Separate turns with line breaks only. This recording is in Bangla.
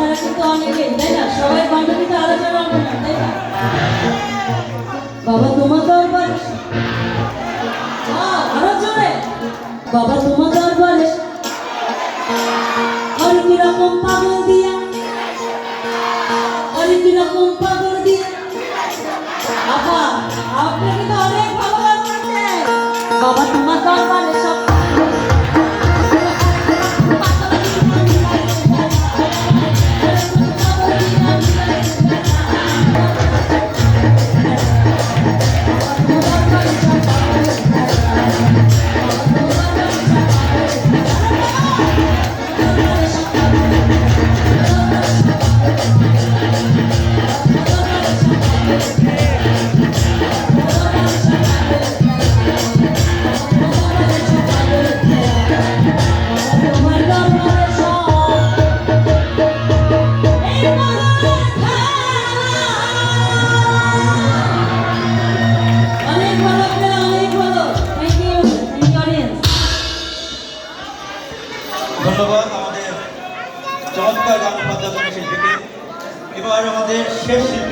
তাছাড়া কিন্তু অনেকেই, তাই না? সবাই বান্ধবীতে আলোচনা হবে না, তাই না? বাবা তোমার দরবারে, আরো জোরে, বাবা তোমার দরবারে আর কিরকম পাগল দিয়া, আর কিরকম পাগল দিয়া। আপা আপনাকে তো অনেক ভালো লাগছে। বাবা তোমার দরবারে সব
ধন্যবাদ আমাদের চমৎকার গান বাদ্যযন্ত্র শিল্পীকে। এবার আমাদের শেষ শিল্পী